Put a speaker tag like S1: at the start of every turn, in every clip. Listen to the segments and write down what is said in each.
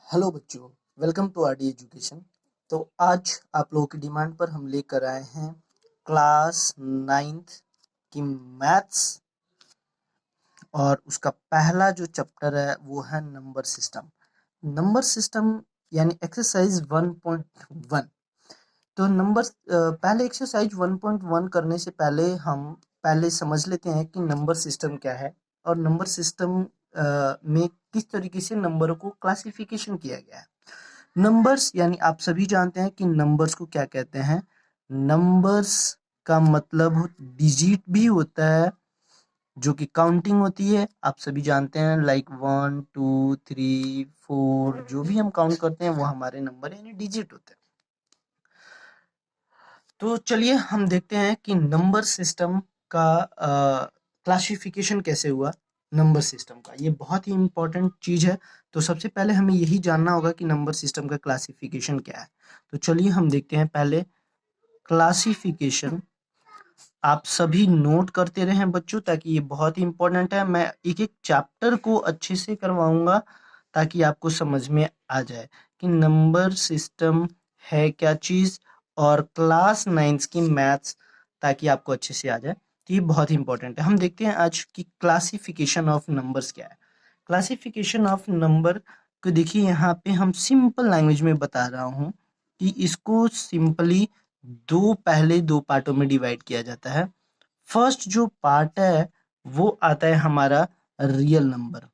S1: Hello बच्चों, welcome to RD education. तो आज आप लोगों की डिमांड पर हम लेकर आए हैं क्लास नाइन्थ की मैथ्स और उसका पहला जो चैप्टर है वो है नंबर सिस्टम। नंबर सिस्टम यानी एक्सरसाइज 1.1। तो पहले एक्सरसाइज 1.1 करने से पहले हम पहले समझ लेते हैं कि नंबर सिस्टम क्या है और नंबर सिस्टम में किस तरीके से नंबरों को क्लासिफिकेशन किया गया है। नंबर्स यानी आप सभी जानते हैं कि नंबर्स को क्या कहते हैं। नंबर्स का मतलब डिजिट भी होता है जो कि काउंटिंग होती है। आप सभी जानते हैं लाइक 1 2 3 4 जो भी हम काउंट करते हैं वो हमारे नंबर यानी डिजिट होते हैं। तो चलिए हम देखते हैं कि नंबर सिस्टम का क्लासिफिकेशन कैसे हुआ। नंबर सिस्टम का ये बहुत ही इम्पोर्टेंट चीज है। तो सबसे पहले हमें यही जानना होगा कि नंबर सिस्टम का क्लासिफिकेशन क्या है। तो चलिए हम देखते हैं पहले क्लासिफिकेशन। आप सभी नोट करते रहें बच्चों, ताकि ये बहुत ही इम्पोर्टेंट है। मैं एक एक चैप्टर को अच्छे से करवाऊंगा ताकि आपको समझ में आ जाए कि नंबर सिस्टम है क्या चीज, और क्लास नाइन्थ की मैथ्स ताकि आपको अच्छे से आ जाए। तो ये बहुत ही इंपॉर्टेंट है। हम देखते हैं आज की क्लासिफिकेशन ऑफ नंबर्स क्या है। क्लासिफिकेशन ऑफ नंबर को देखिए, यहाँ पे हम सिंपल लैंग्वेज में बता रहा हूँ कि इसको सिंपली पहले दो पार्टों में डिवाइड किया जाता है। फर्स्ट जो पार्ट है वो आता है हमारा रियल नंबर।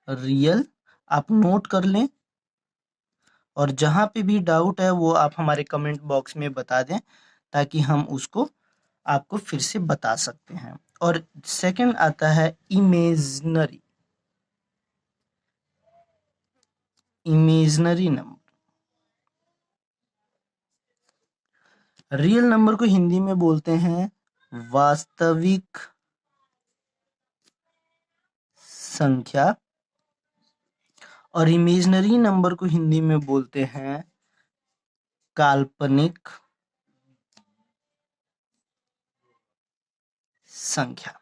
S1: रियल आप नोट कर लें, और जहां पे भी डाउट है वो आप हमारे कमेंट बॉक्स में बता दें ताकि हम उसको आपको फिर से बता सकते हैं। और सेकंड आता है imaginary. Imaginary number. Real number को हिंदी में बोलते हैं वास्तविक संख्या, और इमेजिनरी नंबर को हिंदी में बोलते हैं काल्पनिक संख्या।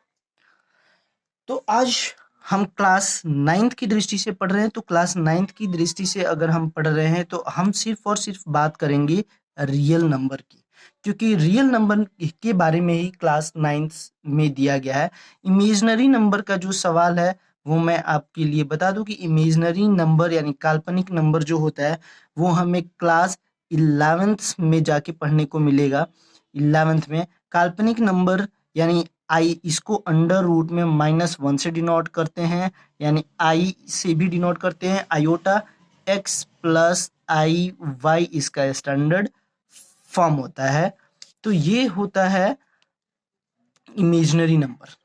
S1: तो आज हम क्लास नाइन्थ की दृष्टि से पढ़ रहे हैं। तो क्लास नाइन्थ की दृष्टि से अगर हम पढ़ रहे हैं तो हम सिर्फ और सिर्फ बात करेंगे रियल नंबर की, क्योंकि रियल नंबर के बारे में ही क्लास नाइन्थ में दिया गया है। इमेजिनरी नंबर का जो सवाल है वो मैं आपके लिए बता दूं कि इमेजिनरी नंबर यानी काल्पनिक नंबर जो होता है वो हमें क्लास 11th में जाके पढ़ने को मिलेगा। 11th में काल्पनिक नंबर यानी आई इसको अंडर रूट में -1 से डिनोट करते हैं, यानी आई से भी डिनोट करते हैं। आयोटा एक्स प्लस आई वाई इसका स्टैंडर्ड फॉर्म होता है। तो ये होता है इमेजिनरी नंबर।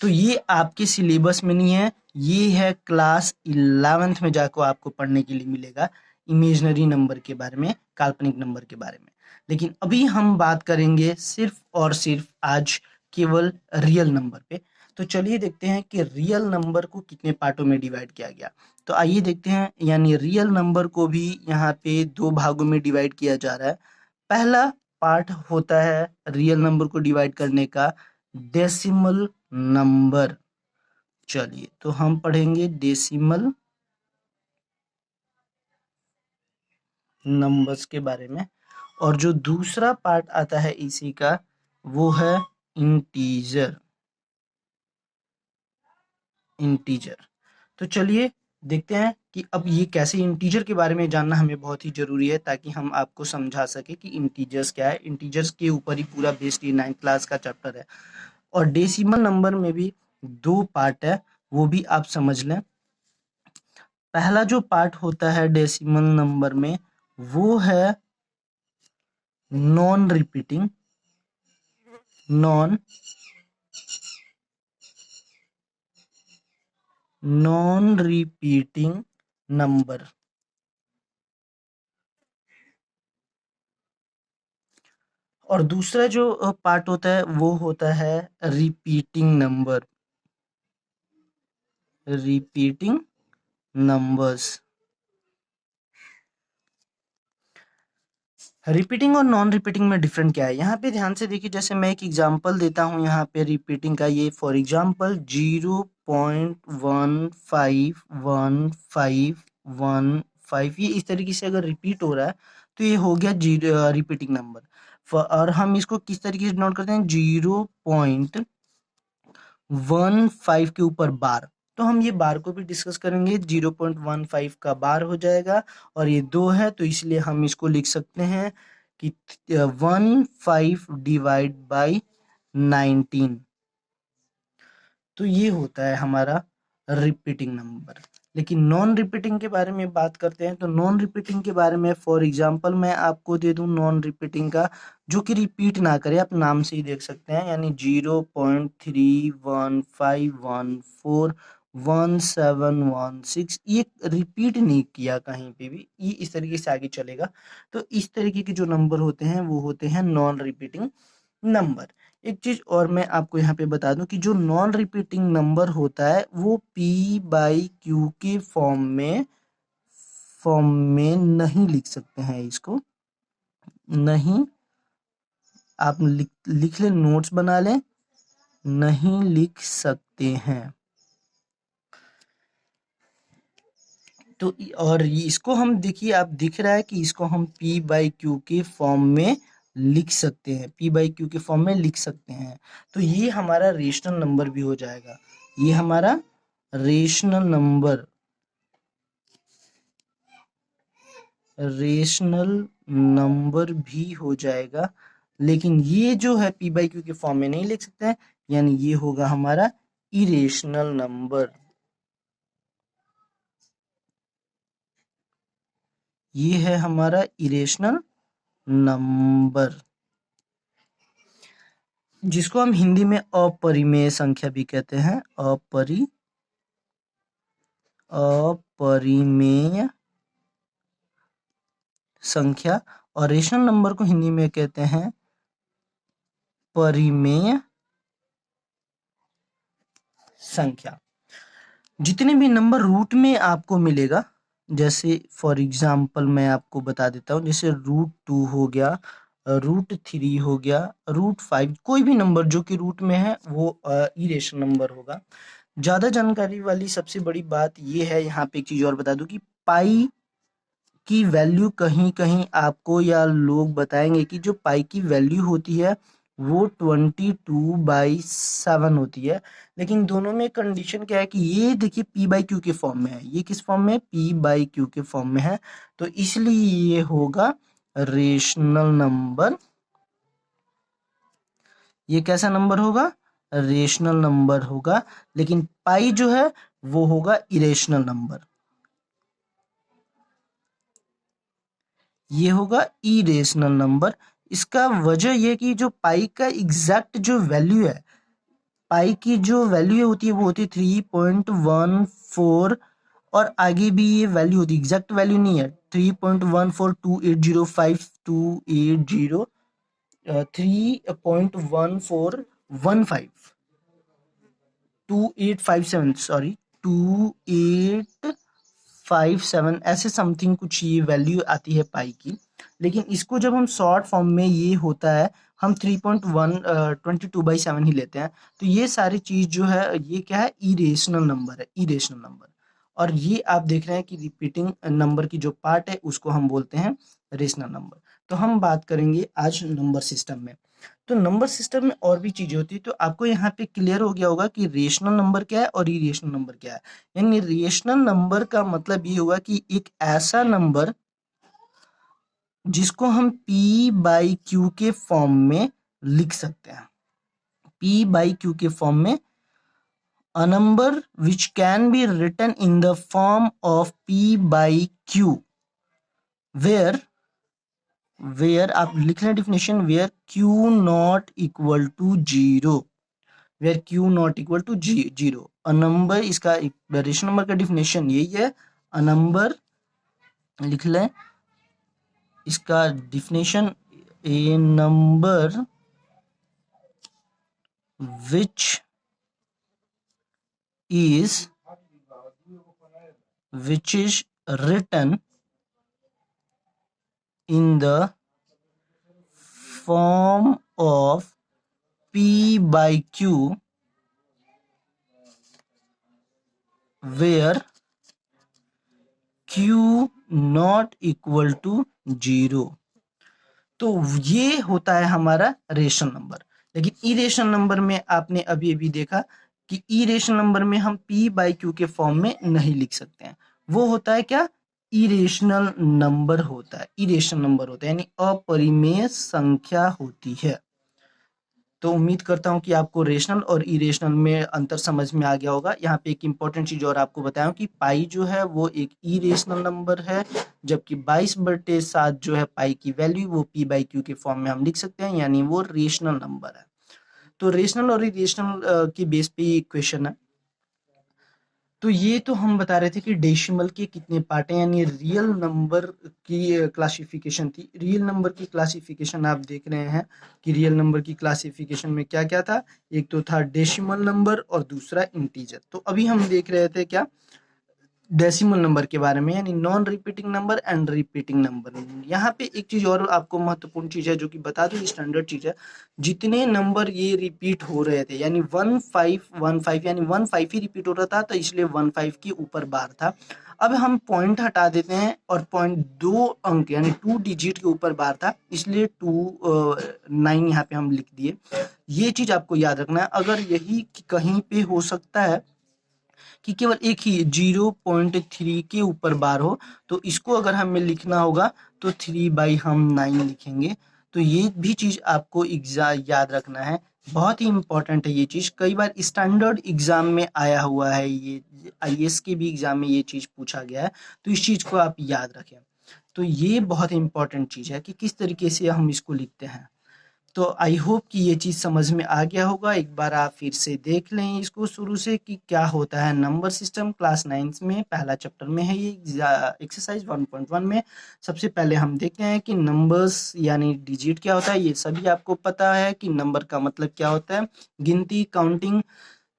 S1: तो ये आपके सिलेबस में नहीं है, ये है क्लास 11th में जाकर आपको पढ़ने के लिए मिलेगा इमेजिनरी नंबर के बारे में, काल्पनिक नंबर के बारे में। लेकिन अभी हम बात करेंगे सिर्फ और सिर्फ आज केवल रियल नंबर पे। तो चलिए देखते हैं कि रियल नंबर को कितने पार्टों में डिवाइड किया गया। तो आइए देखते हैं, यानी रियल नंबर को भी यहाँ पे दो भागों में डिवाइड किया जा रहा है। पहला पार्ट होता है रियल नंबर को डिवाइड करने का डेसिमल नंबर। चलिए तो हम पढ़ेंगे डेसिमल नंबर्स के बारे में। और जो दूसरा पार्ट आता है इसी का वो है इंटीजर। इंटीजर। तो चलिए देखते हैं कि अब ये कैसे, इंटीजर के बारे में जानना हमें बहुत ही जरूरी है ताकि हम आपको समझा सके कि इंटीजर्स क्या है। इंटीजर्स के ऊपर ही पूरा बेस्ड ये 9th क्लास का चैप्टर है। और डेसिमल नंबर में भी दो पार्ट है, वो भी आप समझ लें। पहला जो पार्ट होता है डेसिमल नंबर में वो है non repeating. Non non repeating number. और दूसरा जो पार्ट होता है वो होता है repeating number. Repeating numbers. Repeating और नॉन रिपीटिंग में डिफरेंट क्या है, यहाँ पे ध्यान से देखिए। जैसे मैं एक एग्जांपल देता हूँ यहाँ पे रिपीटिंग का, ये फॉर एग्जांपल 0.151515, ये इस तरीके से अगर रिपीट हो रहा है तो ये हो गया जीरो रिपीटिंग नंबर। और हम इसको किस तरीके से नोट करते हैं, 0.15 के ऊपर बार। तो हम ये बार को भी डिस्कस करेंगे। 0.15 का बार हो जाएगा और ये 2 है, तो इसलिए हम इसको लिख सकते हैं कि 15 डिवाइड बाई 19। तो ये होता है हमारा रिपीटिंग नंबर। लेकिन नॉन रिपीटिंग के बारे में बात करते हैं, तो नॉन रिपीटिंग के बारे में फॉर एग्जांपल मैं आपको दे दूं नॉन रिपीटिंग का, जो कि रिपीट ना करे, आप नाम से ही देख सकते हैं, यानी 0.315141716, ये रिपीट नहीं किया कहीं पे भी, ये इस तरीके से आगे चलेगा। तो इस तरीके के जो नंबर होते हैं वो होते हैं नॉन रिपीटिंग नंबर। एक चीज और मैं आपको यहाँ पे बता दूं कि जो नॉन रिपीटिंग नंबर होता है वो पी बाई क्यू के फॉर्म में नहीं लिख सकते हैं इसको। नहीं, आप लिख लें, नोट्स बना लें, नहीं लिख सकते हैं। तो और इसको हम देखिए, आप दिख रहा है कि इसको हम पी बाई क्यू के फॉर्म में लिख सकते हैं, पी बाई क्यू के फॉर्म में लिख सकते हैं। तो ये हमारा रेशनल नंबर भी हो जाएगा, ये हमारा रेशनल नंबर, रेशनल नंबर भी हो जाएगा। लेकिन ये जो है पी बाई क्यू के फॉर्म में नहीं लिख सकते हैं, यानी ये होगा हमारा इरेशनल नंबर। ये है हमारा इरेशनल नंबर, जिसको हम हिंदी में अपरिमेय संख्या भी कहते हैं। अपरिमेय संख्या। और रेशनल नंबर को हिंदी में कहते हैं परिमेय संख्या। जितने भी नंबर रूट में आपको मिलेगा, जैसे फॉर एग्जांपल मैं आपको बता देता हूँ, जैसे √2 हो गया, √3 हो गया, √5, कोई भी नंबर जो कि रूट में है वो इरेशनल नंबर होगा। ज़्यादा जानकारी वाली सबसे बड़ी बात ये है, यहाँ पे एक चीज़ और बता दूं कि पाई की वैल्यू कहीं कहीं आपको या लोग बताएंगे कि जो पाई की वैल्यू होती है वो 22/7 होती है। लेकिन दोनों में कंडीशन क्या है कि ये देखिए पी बाई क्यू के फॉर्म में है, ये किस फॉर्म में है, पी बाई क्यू के फॉर्म में है, तो इसलिए ये होगा रेशनल नंबर। ये कैसा नंबर होगा, रेशनल नंबर होगा। लेकिन पाई जो है वो होगा इरेशनल नंबर, ये होगा इरेशनल नंबर। इसका वजह ये कि जो पाई का एग्जैक्ट जो वैल्यू है, पाई की जो वैल्यू होती है वो होती है 3.14, और आगे भी ये वैल्यू होती है, एग्जैक्ट वैल्यू नहीं है, 3.14280528 3.1415 2857, सॉरी 2857, ऐसे समथिंग कुछ ये वैल्यू आती है पाई की। लेकिन इसको जब हम शॉर्ट फॉर्म में ये होता है, हम 3.122/7 ही लेते हैं। तो ये सारी चीज जो है ये क्या है, इरेशनल नंबर है, इरेशनल नंबर। और ये आप देख रहे हैं कि रिपीटिंग नंबर की जो पार्ट है उसको हम बोलते हैं रेशनल नंबर। तो हम बात करेंगे आज नंबर सिस्टम में। तो नंबर सिस्टम में और भी चीजें होती है, तो आपको यहाँ पे क्लियर हो गया होगा कि रेशनल नंबर क्या है और इरेशनल नंबर क्या है। यानी रेशनल नंबर का मतलब ये होगा कि एक ऐसा नंबर जिसको हम पी बाई क्यू के फॉर्म में लिख सकते हैं, पी बाई क्यू के फॉर्म में, a number which can be written in the form of p by q, where आप लिख लें definition, where q not equal to 0, where q not equal to 0, a number, इसका rational number का definition यही है। a number लिख लें, इसका definition, a number which is written in the form of P by Q where Q not equal to 0। तो ये होता है हमारा रेशनल नंबर। लेकिन इरेशनल नंबर में आपने अभी अभी देखा कि इरेशनल नंबर में हम P बाई Q के फॉर्म में नहीं लिख सकते हैं। वो होता है क्या, इरेशनल नंबर होता है, इरेशनल नंबर होता है यानी अपरिमेय संख्या होती है। तो उम्मीद करता हूं कि आपको रेशनल और इरेशनल में अंतर समझ में आ गया होगा। यहाँ पे एक इंपॉर्टेंट चीज और आपको बताऊं कि पाई जो है वो एक इरेशनल नंबर है, जबकि 22/7 जो है पाई की वैल्यू वो पी बाई क्यू के फॉर्म में हम लिख सकते हैं, यानी वो रेशनल नंबर है। तो रेशनल और इरेशनल की बेस पे ये क्वेश्चन है। तो ये तो हम बता रहे थे कि डेसिमल के कितने पार्ट हैं, यानी रियल नंबर की क्लासिफिकेशन थी। रियल नंबर की क्लासिफिकेशन आप देख रहे हैं कि रियल नंबर की क्लासिफिकेशन में क्या क्या था। एक तो था डेसिमल नंबर और दूसरा इंटीजर। तो अभी हम देख रहे थे क्या, डेसिमल नंबर के बारे में, यानी non repeating number and repeating number. यहाँ पे एक चीज और आपको महत्वपूर्ण चीज है जो कि बता दूं, स्टैंडर्ड चीज है, जितने नंबर ये रिपीट हो रहे थे यानी 1515 यानी 15 ही रिपीट हो रहा था, तो इसलिए 15 के ऊपर बार था। अब हम पॉइंट हटा देते हैं और पॉइंट 2 अंक यानी 2 डिजिट के ऊपर बार था, इसलिए 29 यहाँ पे हम लिख दिए। ये चीज आपको याद रखना है। अगर यही कहीं पे हो सकता है कि केवल एक ही 0.3 के ऊपर बार हो, तो इसको अगर हमें लिखना होगा तो 3 बाई हम 9 लिखेंगे। तो ये भी चीज आपको याद रखना है, बहुत ही इंपॉर्टेंट है ये चीज। कई बार स्टैंडर्ड एग्जाम में आया हुआ है, ये आईएएस के भी एग्जाम में ये चीज पूछा गया है, तो इस चीज को आप याद रखें। तो ये बहुत इंपॉर्टेंट चीज है कि किस तरीके से हम इसको लिखते हैं। तो आई होप कि ये चीज़ समझ में आ गया होगा। एक बार आप फिर से देख लें इसको शुरू से कि क्या होता है नंबर सिस्टम। क्लास 9 में पहला चैप्टर में है ये, एक्सरसाइज 1.1 में। सबसे पहले हम देखते हैं कि नंबर्स यानी डिजिट क्या होता है। ये सभी आपको पता है कि नंबर का मतलब क्या होता है, गिनती, काउंटिंग।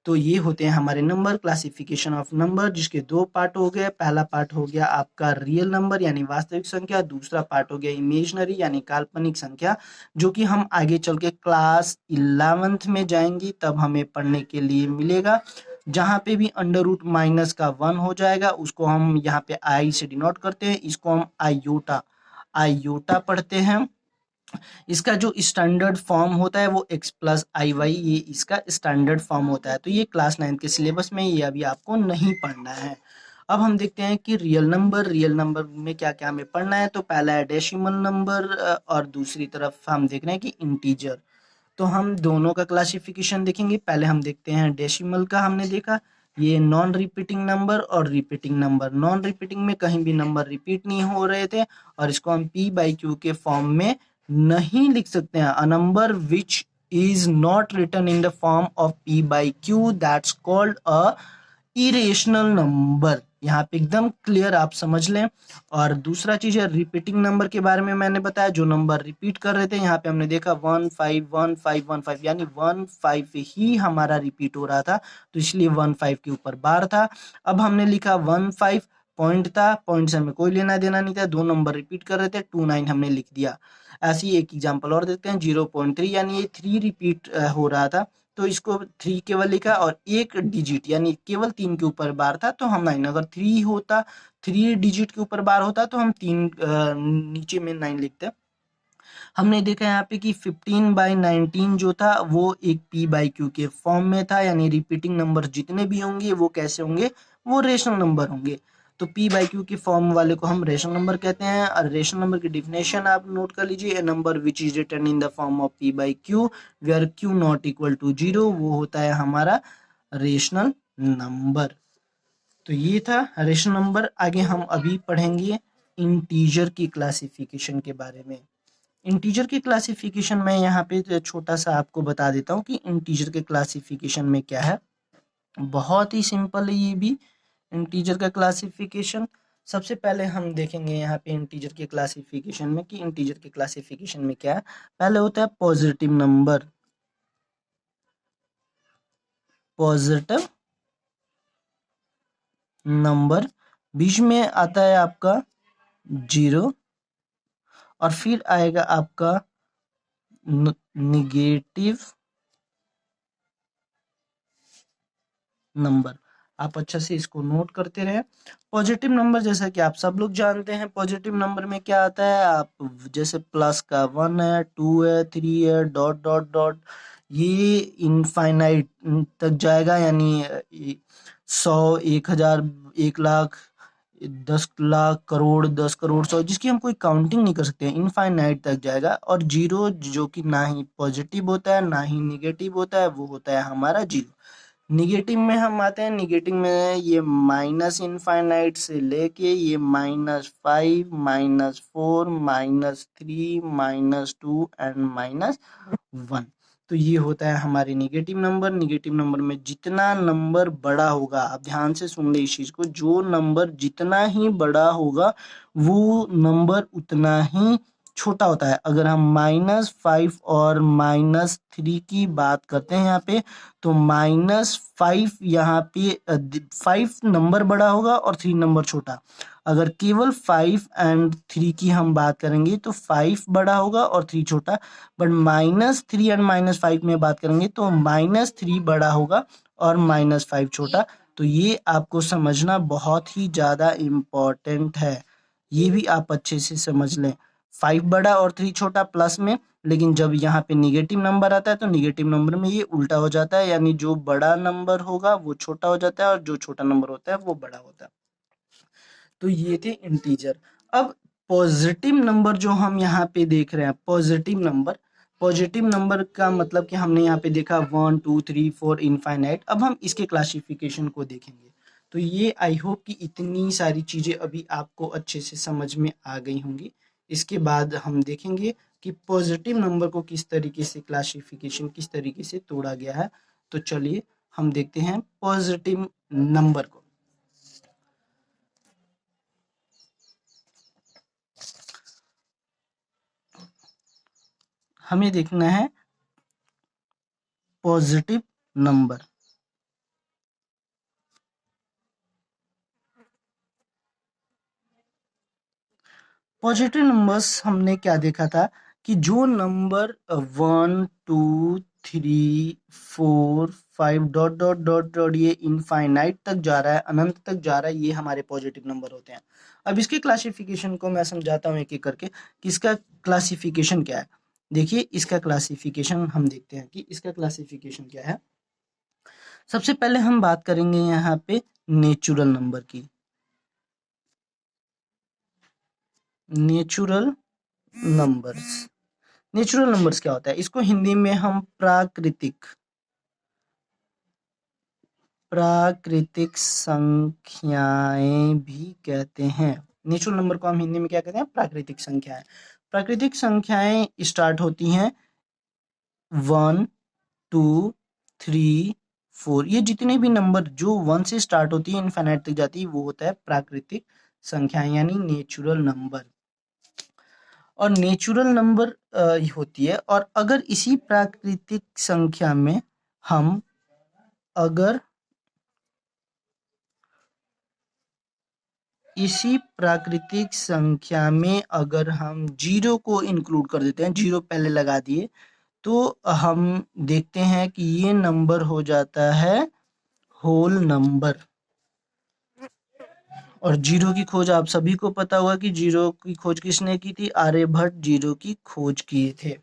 S1: तो ये होते हैं हमारे नंबर। क्लासिफिकेशन ऑफ नंबर जिसके 2 पार्ट हो गए। पहला पार्ट हो गया आपका रियल नंबर यानी वास्तविक संख्या, दूसरा पार्ट हो गया इमेजिनरी यानी काल्पनिक संख्या, जो कि हम आगे चल के क्लास 11th में जाएंगे तब हमें पढ़ने के लिए मिलेगा। जहाँ पे भी अंडर रूट माइनस का 1 हो जाएगा उसको हम यहाँ पे आई से डिनोट करते हैं, इसको हम आयोटा आयोटा पढ़ते हैं। इसका जो स्टैंडर्ड फॉर्म होता है वो x प्लस आई वाई, ये इसका स्टैंडर्ड फॉर्म होता है। तो ये क्लास 9 के सिलेबस में ये अभी आपको नहीं पढ़ना है। अब हम देखते हैं कि रियल नंबर में क्या क्या हमें पढ़ना है। तो पहला है डेसिमल नंबर और दूसरी तरफ हम देख रहे हैं कि इंटीजर। तो हम दोनों का क्लासिफिकेशन देखेंगे। पहले हम देखते हैं डेसिमल का। हमने देखा ये नॉन रिपीटिंग नंबर और रिपीटिंग नंबर। नॉन रिपीटिंग में कहीं भी नंबर रिपीट नहीं हो रहे थे और इसको हम पी बाई क्यू के फॉर्म में नहीं लिख सकते हैं। A number which is not written in the form of P by q that's called a irrational number. यहाँ पे एकदम क्लियर आप समझ लें। और दूसरा चीज है रिपीटिंग नंबर के बारे में मैंने बताया, जो नंबर रिपीट कर रहे थे। यहाँ पे हमने देखा 151515 यानी 15 ही हमारा रिपीट हो रहा था, तो इसलिए 15 के ऊपर बार था। अब हमने लिखा 15 पॉइंट था, पॉइंट से हमें कोई लेना देना नहीं था, दो नंबर रिपीट कर रहे थे, 29 हमने लिख दिया। ऐसे ही एक एग्जाम्पल और देखते हैं 0.3 यानी ये 3 रिपीट हो रहा था, तो इसको 3 केवल लिखा और एक डिजिट यानी केवल 3 के ऊपर बार था तो हम 9। अगर 3 होता, 3 डिजिट के ऊपर बार होता तो हम 3 नीचे में 9 लिखते। हमने देखा यहाँ पे कि 15/19 जो था वो एक पी बाई क्यू के फॉर्म में था, यानी रिपीटिंग नंबर जितने भी होंगे वो कैसे होंगे, वो रेशनल नंबर होंगे। तो पी बाई क्यू के फॉर्म वाले को हम रेशनल नंबर कहते हैं। और रेशनल नंबर की डिफिनेशन आप नोट कर लीजिए, a number which is written in the form of P by Q where Q not equal to 0, वो होता है हमारा रेशनल नंबर। तो ये था रेशनल नंबर। आगे हम अभी पढ़ेंगे इंटीजर की क्लासिफिकेशन के बारे में। इंटीजर के क्लासिफिकेशन में यहाँ पे छोटा सा आपको बता देता हूँ कि इंटीजर के क्लासिफिकेशन में क्या है। बहुत ही सिंपल है ये भी इंटीजर का क्लासिफिकेशन। सबसे पहले हम देखेंगे यहाँ पे इंटीजर के क्लासिफिकेशन में कि इंटीजर के क्लासिफिकेशन में क्या है। पहले होता है पॉजिटिव नंबर, पॉजिटिव नंबर, बीच में आता है आपका 0 और फिर आएगा आपका निगेटिव नंबर। आप अच्छा से इसको नोट करते रहे। पॉजिटिव नंबर जैसा कि आप सब लोग जानते हैं, पॉजिटिव नंबर में क्या आता है, आप जैसे प्लस का 1 है, 2 है, 3 है, डॉट डॉट डॉट, ये इनफाइनाइट तक जाएगा, यानी 100, 1000, 1 लाख, 10 लाख, करोड़, 10 करोड़, 100, जिसकी हम कोई काउंटिंग नहीं कर सकते हैं, इनफाइनाइट तक जाएगा। और जीरो, जो कि ना ही पॉजिटिव होता है ना ही निगेटिव होता है, वो होता है हमारा जीरो। निगेटिव में हम आते हैं, निगेटिव में ये माइनस इनफाइनाइट से लेके ये -5, -4, -3, -2 एंड -1। तो ये होता है हमारे निगेटिव नंबर। निगेटिव नंबर में जितना नंबर बड़ा होगा, आप ध्यान से सुन ले इस चीज को, जो नंबर जितना ही बड़ा होगा वो नंबर उतना ही छोटा होता है। अगर हम -5 और -3 की बात करते हैं यहाँ पे, तो -5 यहाँ पे 5 नंबर बड़ा होगा और 3 नंबर छोटा। अगर केवल 5 एंड 3 की हम बात करेंगे तो 5 बड़ा होगा और 3 छोटा। बट -3 एंड -5 में बात करेंगे तो -3 बड़ा होगा और -5 छोटा। तो ये आपको समझना बहुत ही ज़्यादा इम्पोर्टेंट है, ये भी आप अच्छे से समझ लें। 5 बड़ा और 3 छोटा प्लस में, लेकिन जब यहाँ पे निगेटिव नंबर आता है तो निगेटिव नंबर में ये उल्टा हो जाता है, यानी जो बड़ा नंबर होगा वो छोटा हो जाता है और जो छोटा नंबर होता है वो बड़ा होता है। तो ये थे इंटीजर। अब पॉजिटिव नंबर जो हम यहाँ पे देख रहे हैं, पॉजिटिव नंबर, पॉजिटिव नंबर का मतलब कि हमने यहाँ पे देखा 1, 2, 3, 4 इनफाइनाइट। अब हम इसके क्लासिफिकेशन को देखेंगे। तो ये आई होप कि इतनी सारी चीजें अभी आपको अच्छे से समझ में आ गई होंगी। इसके बाद हम देखेंगे कि पॉजिटिव नंबर को किस तरीके से क्लासिफिकेशन, किस तरीके से तोड़ा गया है। तो चलिए हम देखते हैं पॉजिटिव नंबर को। हमें देखना है पॉजिटिव नंबर। पॉजिटिव नंबर्स हमने क्या देखा था कि जो number 1, 2, 3, 4, 5 dot dot dot dot ये इनफाइनाइट तक जा रहा है, अनंत तक जा रहा है, ये हमारे पॉजिटिव नंबर होते हैं। अब इसके क्लासिफिकेशन को मैं समझाता हूँ एक एक करके कि इसका क्लासिफिकेशन क्या है। देखिए इसका क्लासिफिकेशन हम देखते हैं कि इसका क्लासिफिकेशन क्या है। सबसे पहले हम बात करेंगे यहाँ पे नेचुरल नंबर की। नेचुरल नंबर्स, नेचुरल नंबर्स क्या होता है, इसको हिंदी में हम प्राकृतिक प्राकृतिक संख्याएं भी कहते हैं। नेचुरल नंबर को हम हिंदी में क्या कहते हैं, प्राकृतिक संख्याएं। प्राकृतिक संख्याएं स्टार्ट होती हैं 1, 2, 3, 4, ये जितने भी नंबर जो 1 से स्टार्ट होती है इनफाइनाइट तक जाती है वो होता है प्राकृतिक संख्याएं, यानी नेचुरल नंबर। और नेचुरल नंबर होती है। और अगर इसी प्राकृतिक संख्या में हम अगर इसी प्राकृतिक संख्या में अगर हम जीरो को इंक्लूड कर देते हैं, जीरो पहले लगा दिए, तो हम देखते हैं कि ये नंबर हो जाता है होल नंबर। और जीरो की खोज आप सभी को पता होगा कि जीरो की खोज किसने की थी, आर्यभट्ट जीरो की खोज किए थे।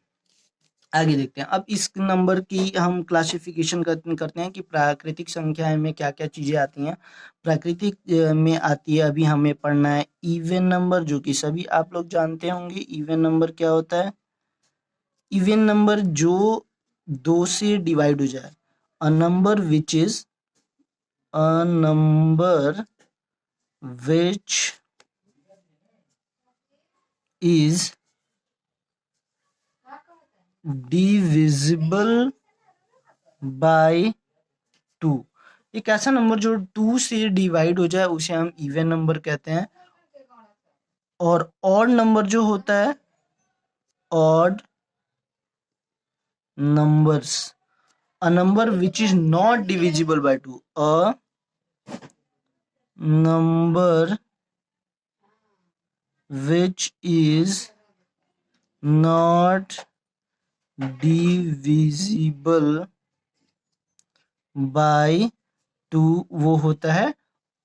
S1: आगे देखते हैं। अब इस नंबर की हम क्लासिफिकेशन करते हैं कि प्राकृतिक संख्याएं में क्या क्या चीजें आती हैं। प्राकृतिक में आती है, अभी हमें पढ़ना है इवन नंबर, जो कि सभी आप लोग जानते होंगे। इवन नंबर क्या होता है, इवन नंबर जो 2 से डिवाइड हो जाए। अ number which is a number which is divisible by 2। एक ऐसा नंबर जो 2 से डिवाइड हो जाए उसे हम इवन नंबर कहते हैं। और ऑड नंबर जो होता है, odd numbers, a number which is not divisible by 2, a number which is not divisible by 2 वो होता है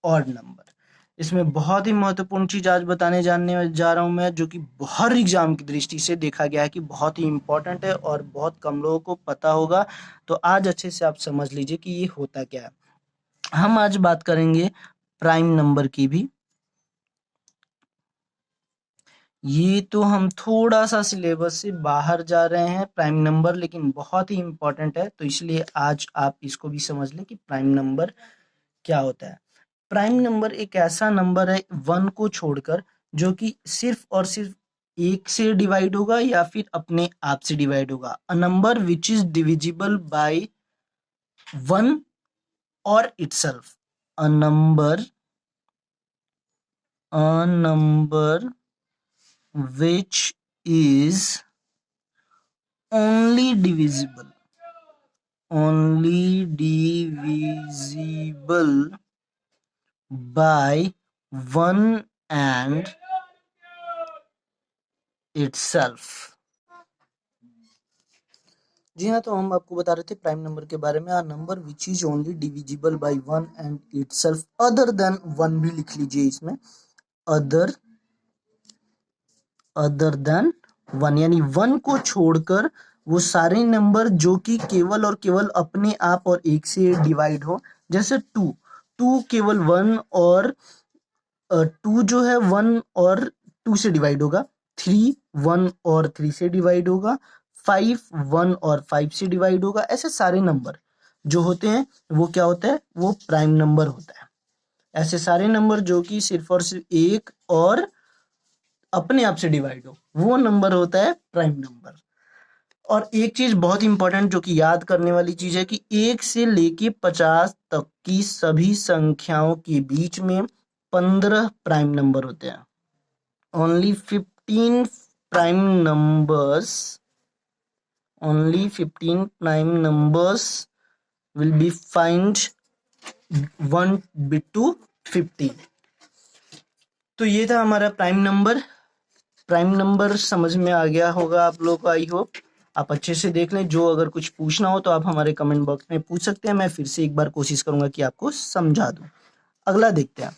S1: ऑड नंबर। इसमें बहुत ही महत्वपूर्ण चीज आज बताने जानने जा रहा हूं मैं, जो कि हर एग्जाम की दृष्टि से देखा गया है कि बहुत ही इंपॉर्टेंट है और बहुत कम लोगों को पता होगा। तो आज अच्छे से आप समझ लीजिए कि ये होता क्या है। हम आज बात करेंगे प्राइम नंबर की भी। ये तो हम थोड़ा सा सिलेबस से बाहर जा रहे हैं प्राइम नंबर, लेकिन बहुत ही इंपॉर्टेंट है, तो इसलिए आज आप इसको भी समझ लें कि प्राइम नंबर क्या होता है। प्राइम नंबर एक ऐसा नंबर है 1 को छोड़कर जो कि सिर्फ और सिर्फ 1 से डिवाइड होगा या फिर अपने आप से डिवाइड होगा। अ number which is divisible by 1 और itself. A number which is only divisible by 1 and itself। जी हाँ, तो हम आपको बता रहे थे प्राइम नंबर के बारे में। Number which is only divisible by 1 and itself other than 1 भी लिख लीजिए इसमें, अदर देन 1, यानी 1 को छोड़कर वो सारे नंबर जो कि केवल और केवल अपने आप और 1 से डिवाइड हो। जैसे 2 केवल 1 और 2 जो है 1 और 2 से डिवाइड होगा। 3 1 और 3 से डिवाइड होगा। 5 1 और 5 से डिवाइड होगा। ऐसे सारे नंबर जो होते हैं वो क्या होता है, वो प्राइम नंबर होता है। ऐसे सारे नंबर जो कि सिर्फ और सिर्फ 1 और अपने आप से डिवाइड हो, वो नंबर होता है प्राइम नंबर। और एक चीज बहुत इंपॉर्टेंट जो कि याद करने वाली चीज है कि 1 से लेके 50 तक की सभी संख्याओं के बीच में 15 प्राइम नंबर होते हैं। Only 15 prime numbers will be find 1 bit to 15। तो ये था हमारा प्राइम नंबर। प्राइम नंबर समझ में आ गया होगा आप लोग को, आई होप। आप अच्छे से देख लें। जो अगर कुछ पूछना हो तो आप हमारे कमेंट बॉक्स में पूछ सकते हैं। मैं फिर से एक बार कोशिश करूंगा कि आपको समझा दूं। अगला देखते हैं।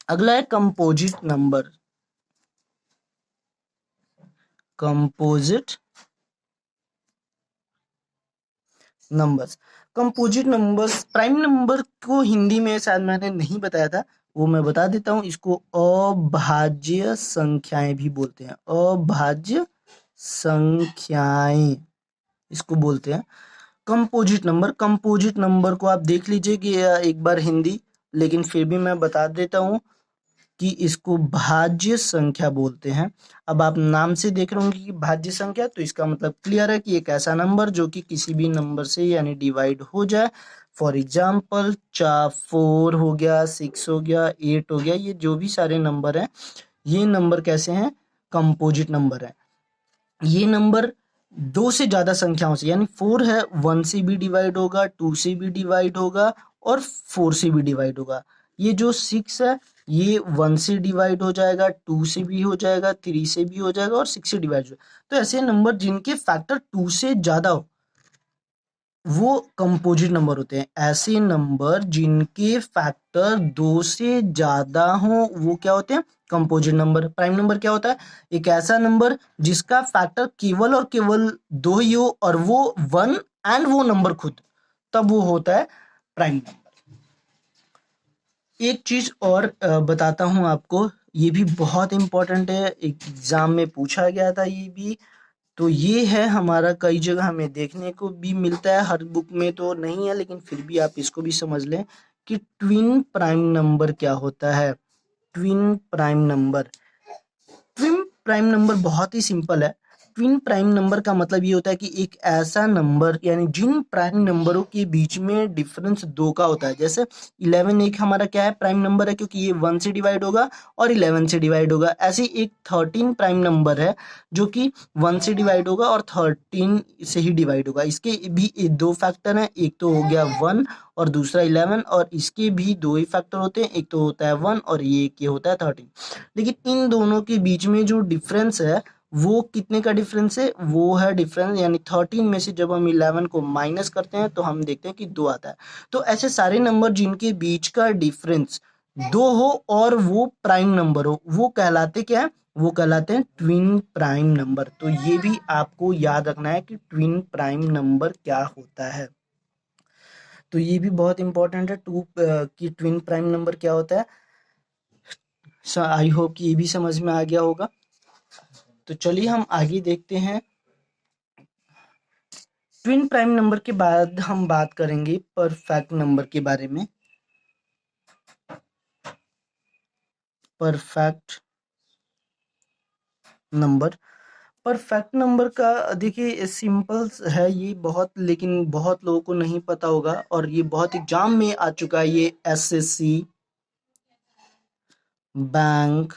S1: अगला है composite number. Composite numbers. Composite numbers prime number को हिंदी में शायद मैंने नहीं बताया था, वो मैं बता देता हूँ। इसको अभाज्य संख्याएं भी बोलते हैं। अभाज्य संख्याएं इसको बोलते हैं कंपोजिट नंबर। कंपोजिट नंबर को आप देख लीजिए कि एक बार हिंदी, लेकिन फिर भी मैं बता देता हूँ कि इसको भाज्य संख्या बोलते हैं। अब आप नाम से देख रहे होंगे कि भाज्य संख्या, तो इसका मतलब क्लियर है कि एक ऐसा नंबर जो कि किसी भी नंबर से यानी डिवाइड हो जाए। फॉर एग्जाम्पल 4 हो गया, 6 हो गया, 8 हो गया, ये जो भी सारे नंबर हैं, ये नंबर कैसे हैं, कंपोजिट नंबर है। ये नंबर 2 से ज्यादा संख्याओं से, यानी 4 है 1 से भी डिवाइड होगा, 2 से भी डिवाइड होगा और 4 से भी डिवाइड होगा। ये जो 6 है ये 1 से डिवाइड हो जाएगा, 2 से भी हो जाएगा, 3 से भी हो जाएगा और 6 से डिवाइड हो जाएगा। तो ऐसे नंबर जिनके फैक्टर 2 से ज्यादा हो वो कंपोजिट नंबर होते हैं। ऐसे नंबर जिनके फैक्टर 2 से ज्यादा हो वो क्या होते हैं, कंपोजिट नंबर। प्राइम नंबर क्या होता है, एक ऐसा नंबर जिसका फैक्टर केवल और केवल 2 ही हो और वो 1 एंड वो नंबर खुद, तब वो होता है प्राइम नंबर। एक चीज और बताता हूं आपको, ये भी बहुत इंपॉर्टेंट है, एग्जाम में पूछा गया था ये भी। तो ये है हमारा, कई जगह हमें देखने को भी मिलता है, हर बुक में तो नहीं है, लेकिन फिर भी आप इसको भी समझ लें कि ट्विन प्राइम नंबर क्या होता है। Twin prime number, twin prime number बहुत ही सिंपल है। ट्विन प्राइम नंबर का मतलब ये होता है कि एक ऐसा नंबर, यानी जिन प्राइम नंबरों के बीच में डिफरेंस 2 का होता है। जैसे 11 एक हमारा क्या है, प्राइम नंबर है, क्योंकि ये 1 से डिवाइड होगा और 11 से डिवाइड होगा। ऐसे ही एक 13 प्राइम नंबर है जो कि 1 से डिवाइड होगा और 13 से ही डिवाइड होगा। इसके भी 2 फैक्टर हैं, एक तो हो गया 1 और दूसरा 11, और इसके भी 2 ही फैक्टर होते हैं, एक तो होता है 1 और ये होता है 13। लेकिन इन दोनों के बीच में जो डिफरेंस है वो कितने का डिफरेंस है, वो है डिफरेंस, यानी 13 में से जब हम 11 को माइनस करते हैं तो हम देखते हैं कि 2 आता है। तो ऐसे सारे नंबर जिनके बीच का डिफरेंस 2 हो और वो प्राइम नंबर हो, वो कहलाते क्या है, वो कहलाते हैं ट्विन प्राइम नंबर। तो ये भी आपको याद रखना है कि ट्विन प्राइम नंबर क्या होता है। तो ये भी बहुत इंपॉर्टेंट है कि ट्विन प्राइम नंबर क्या होता है। आई होप कि ये भी समझ में आ गया होगा। तो चलिए हम आगे देखते हैं। ट्विन प्राइम नंबर के बाद हम बात करेंगे परफेक्ट नंबर के बारे में। परफेक्ट नंबर, परफेक्ट नंबर का देखिए सिंपल है ये बहुत, लेकिन बहुत लोगों को नहीं पता होगा और ये बहुत एग्जाम में आ चुका है। ये एसएससी, बैंक,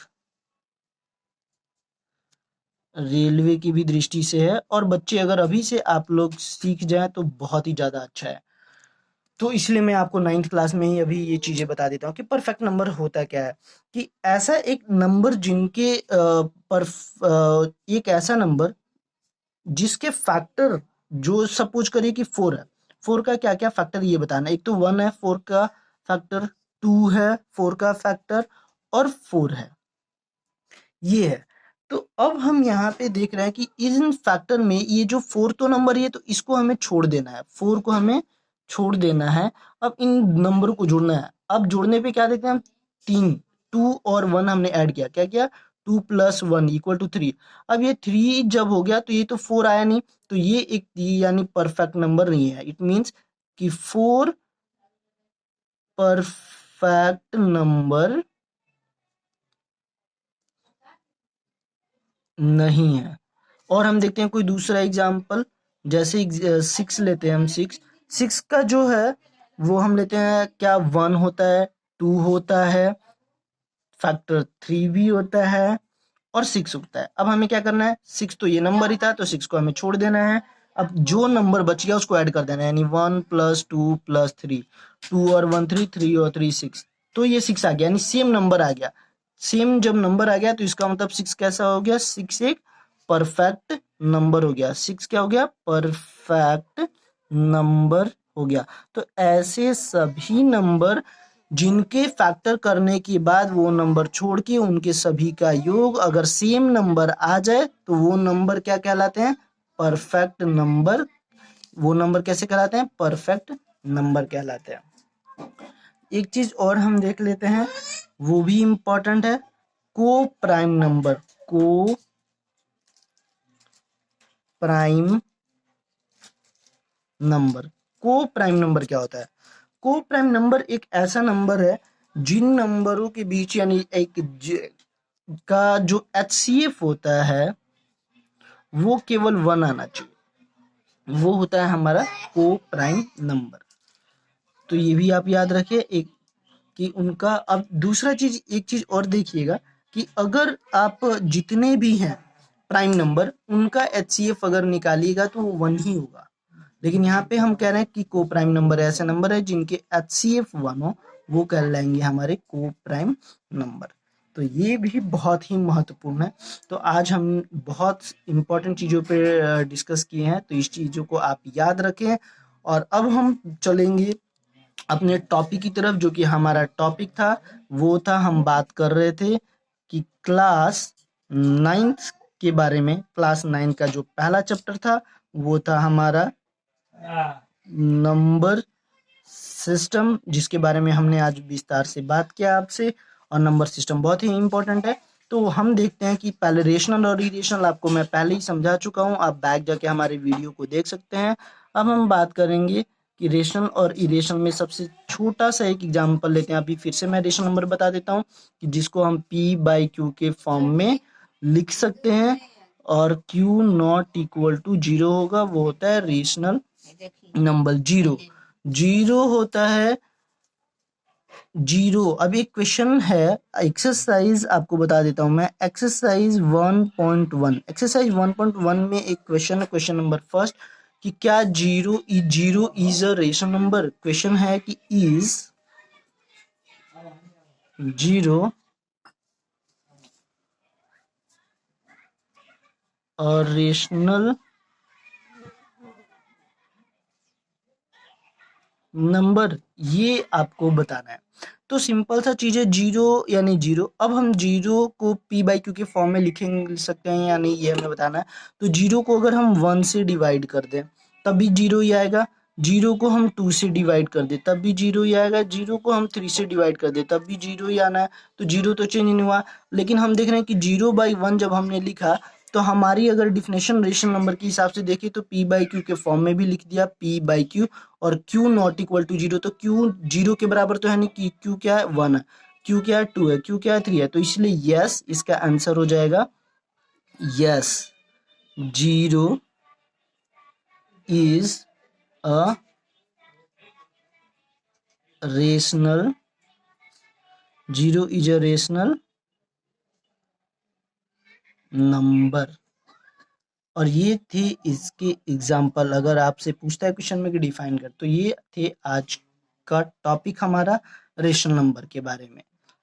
S1: रेलवे की भी दृष्टि से है, और बच्चे अगर अभी से आप लोग सीख जाएं तो बहुत ही ज़्यादा अच्छा है। तो इसलिए मैं आपको 9th क्लास में ही अभी ये चीज़ें बता देता हूँ कि परफेक्ट नंबर होता क्या है। कि ऐसा एक नंबर जिनके एक ऐसा नंबर जिसके फैक्टर, जो सपोज करिए कि 4 है, 4 का क्या क्या फैक्टर ये बताना। एक तो 1 है 4 का फैक्टर, 2 है 4 का फैक्टर, और 4 है, ये है। तो अब हम यहाँ पे देख रहे हैं कि इन फैक्टर में ये जो 4 तो नंबर है, तो इसको हमें छोड़ देना है, 4 को हमें छोड़ देना है। अब इन नंबरों को जोड़ना है। अब जोड़ने पे क्या देखते हैं हम, 3, 2 और 1 हमने ऐड किया, क्या किया, 2 + 1 = 3। अब ये 3 जब हो गया तो ये तो 4 आया नहीं, तो ये एक यानी परफेक्ट नंबर नहीं है। इट मीन्स कि 4 परफेक्ट नंबर नहीं है। और हम देखते हैं कोई दूसरा एग्जाम्पल, जैसे 6 लेते हैं हम। 6, 6 का जो है वो हम लेते हैं, क्या 1 होता है, 2 होता है, फैक्टर 3 भी होता है, और 6 होता है। अब हमें क्या करना है, 6 तो ये नंबर ही था, तो 6 को हमें छोड़ देना है। अब जो नंबर बच गया उसको ऐड कर देना है, यानी 1 + 2 + 3, 2 और 1 3, 3 और 3 6, तो ये 6 आ गया, यानी सेम नंबर आ गया। सेम जब नंबर आ गया तो इसका मतलब 6 कैसा हो गया, 6 एक परफेक्ट नंबर हो गया। 6 क्या हो गया, परफेक्ट नंबर हो गया। तो ऐसे सभी नंबर जिनके फैक्टर करने के बाद वो नंबर छोड़ के उनके सभी का योग अगर सेम नंबर आ जाए तो वो नंबर क्या कहलाते हैं, परफेक्ट नंबर। वो नंबर कैसे कहलाते हैं, परफेक्ट नंबर कहलाते हैं। एक चीज और हम देख लेते हैं, वो भी इंपॉर्टेंट है, को प्राइम नंबर। को प्राइम नंबर, को प्राइम नंबर क्या होता है, को प्राइम नंबर एक ऐसा नंबर है जिन नंबरों के बीच, यानी का जो एचसीएफ होता है वो केवल 1 आना चाहिए, वो होता है हमारा को प्राइम नंबर। तो ये भी आप याद रखिए एक, कि उनका। अब दूसरा चीज, एक चीज और देखिएगा कि अगर आप जितने भी हैं प्राइम नंबर उनका एचसीएफ अगर निकालिएगा तो वो 1 ही होगा। लेकिन यहाँ पे हम कह रहे हैं कि को प्राइम नंबर ऐसे नंबर है जिनके एचसीएफ 1 हो, वो कहलाएंगे हमारे को प्राइम नंबर। तो ये भी बहुत ही महत्वपूर्ण है। तो आज हम बहुत इंपॉर्टेंट चीज़ों पे डिस्कस किए हैं, तो इस चीज़ों को आप याद रखें। और अब हम चलेंगे अपने टॉपिक की तरफ, जो कि हमारा टॉपिक था वो था, हम बात कर रहे थे कि क्लास 9th के बारे में। क्लास 9 का जो पहला चैप्टर था वो था हमारा नंबर सिस्टम, जिसके बारे में हमने आज विस्तार से बात किया आपसे। और नंबर सिस्टम बहुत ही इंपॉर्टेंट है। तो हम देखते हैं कि पहले रेशनल और इरेशनल आपको मैं पहले ही समझा चुका हूँ, आप बैक जाके हमारे वीडियो को देख सकते हैं। अब हम बात करेंगे कि रेशनल और इरेशनल में सबसे छोटा सा एक एग्जाम्पल लेते हैं। अभी फिर से मैं रेशनल नंबर बता देता हूँ कि जिसको हम P/Q के फॉर्म में लिख सकते हैं, और Q नॉट इक्वल टू 0 होगा, वो होता है रेशनल नंबर। 0 0 होता है 0। अब एक क्वेश्चन है, एक्सरसाइज आपको बता देता हूं मैं, एक्सरसाइज 1.1। एक्सरसाइज 1.1 में एक क्वेश्चन है, क्वेश्चन नंबर फर्स्ट, कि क्या 0 is a rational number. Question है कि इज 0 और रेशनल नंबर, ये आपको बताना है। तो सिंपल सा चीज है, जीरो यानी जीरो। अब हम जीरो को पी बाई क्यू के फॉर्म में लिख सकते हैं या नहीं, ये हमें बताना है। तो जीरो को अगर हम वन से डिवाइड कर दें तब भी जीरो ही आएगा, जीरो को हम टू से डिवाइड कर दे तब भी जीरो ही आएगा, जीरो को हम थ्री से डिवाइड कर दे तब भी जीरो ही आना है। तो जीरो तो चेंज नहीं हुआ, लेकिन हम देख रहे हैं कि जीरो बाई वन जब हमने लिखा तो हमारी अगर डिफिनेशन रेशनल नंबर के हिसाब से देखिए तो पी बाई क्यू के फॉर्म में भी लिख दिया, पी बाई क्यू। और Q not equal to zero, तो क्यू जीरो के बराबर तो है नहीं, कि क्यू क्या है, वन है, क्यू क्या है, टू है, क्यू क्या है, थ्री है। तो इसलिए यस, इसका आंसर हो जाएगा yes, zero is a rational, zero is a rational number. और ये थे इसके एग्जाम्पल। अगर आपसे पूछता है क्वेश्चन में कि डिफाइन कर, तो ये थे आज का टॉपिक हमारा रेशनल नंबर के बारे में।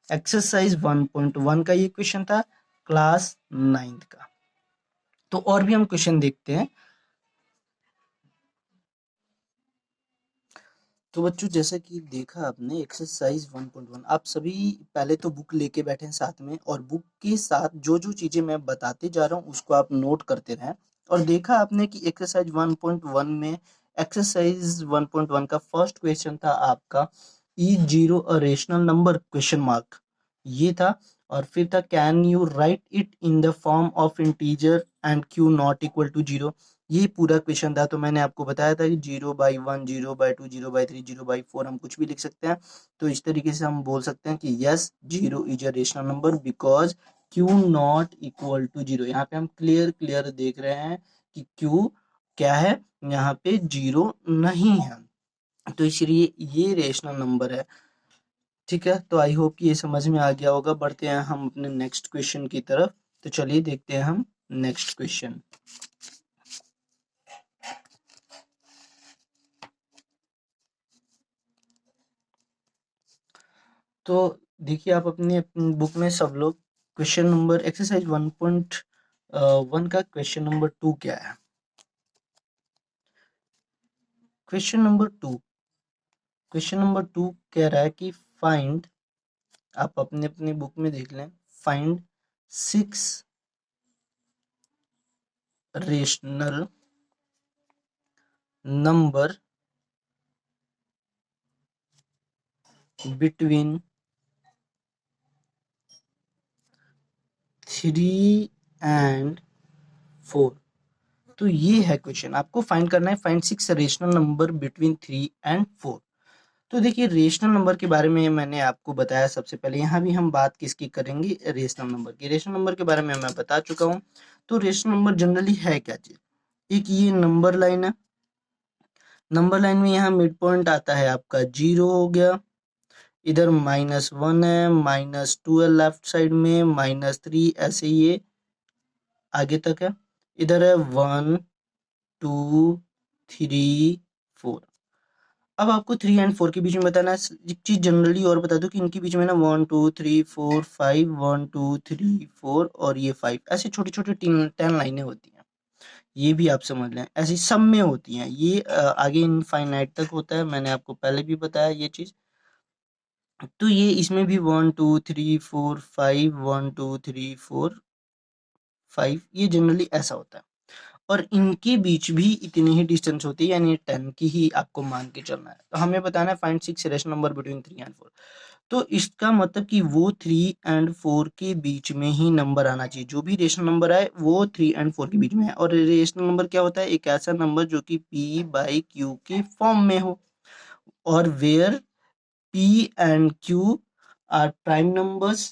S1: एक्सरसाइज 1.1 का ये क्वेश्चन था, क्लास 9th का। तो और भी हम क्वेश्चन देखते हैं। तो बच्चों, जैसा कि देखा आपने एक्सरसाइज 1.1, आप सभी पहले तो बुक लेके बैठे हैं साथ में, और बुक के साथ जो जो चीजें मैं बताते जा रहा हूँ उसको आप नोट करते रहें। और देखा आपने कि एक्सरसाइज 1.1 में एक्सरसाइज 1.1 का फर्स्ट क्वेश्चन था आपका, is zero a rational number, question mark, ये था। और फिर था can you write it in the form of integer and Q not equal to zero, ये पूरा क्वेश्चन था। तो मैंने आपको बताया था कि zero by one, zero by two, zero by three, zero by four, हम कुछ भी लिख सकते हैं। तो इस तरीके से हम बोल सकते हैं कि yes, zero is a rational number because q not equal to zero. यहाँ पे हम क्लियर क्लियर देख रहे हैं कि क्यू क्या है, यहाँ पे जीरो नहीं है, तो इसलिए ये रेशनल नंबर है। ठीक है, तो आई होप कि ये समझ में आ गया होगा। बढ़ते हैं हम अपने नेक्स्ट क्वेश्चन की तरफ। तो चलिए देखते हैं हम नेक्स्ट क्वेश्चन। तो देखिए, आप अपनी बुक में सब लोग क्वेश्चन नंबर एक्सरसाइज 1.1 का क्वेश्चन नंबर 2 क्या है। क्वेश्चन नंबर 2, क्वेश्चन नंबर 2 कह रहा है कि फाइंड, आप अपने अपनी बुक में देख लें, find 6 rational number between 3 and 4। तो ये है क्वेश्चन, आपको फाइंड करना है, find 6 rational number between 3 and 4। तो देखिए, रेशनल नंबर के बारे में मैंने आपको बताया। सबसे पहले यहाँ भी हम बात किसकी करेंगे, रेशनल नंबर की। रेशनल नंबर के बारे में मैं बता चुका हूँ। तो रेशनल नंबर जनरली है क्या चीज, एक ये नंबर लाइन है, नंबर लाइन में यहाँ मिड पॉइंट आता है आपका जीरो हो गया, इधर -1 है, -2 है लेफ्ट साइड में, -3, ऐसे ये आगे तक है। इधर है 1 2 3 4। अब आपको 3 एंड 4 के बीच में बताना है। एक चीज जनरली और बता दूं कि इनके बीच में ना 1 2 3 4 5, 1 2 3 4 और ये 5, ऐसे छोटी छोटी 10 लाइनें होती हैं। ये भी आप समझ लें, ऐसी सब में होती हैं। ये आगे इनफाइनाइट तक होता है, मैंने आपको पहले भी बताया ये चीज। तो ये इसमें भी 1 2 3 4 5, 1 2 3 4 5, ये जनरली ऐसा होता है। और इनके बीच भी इतनी ही डिस्टेंस होती है, यानी 10 की ही आपको मान के चलना है। तो हमें बताना है find 6 rational number between 3 and 4। तो इसका मतलब कि वो 3 एंड 4 के बीच में ही नंबर आना चाहिए। जो भी रेशनल नंबर आए वो 3 एंड 4 के बीच में है। और रेशनल नंबर क्या होता है, एक ऐसा नंबर जो कि पी बाई क्यू के फॉर्म में हो, और where P and Q are prime numbers.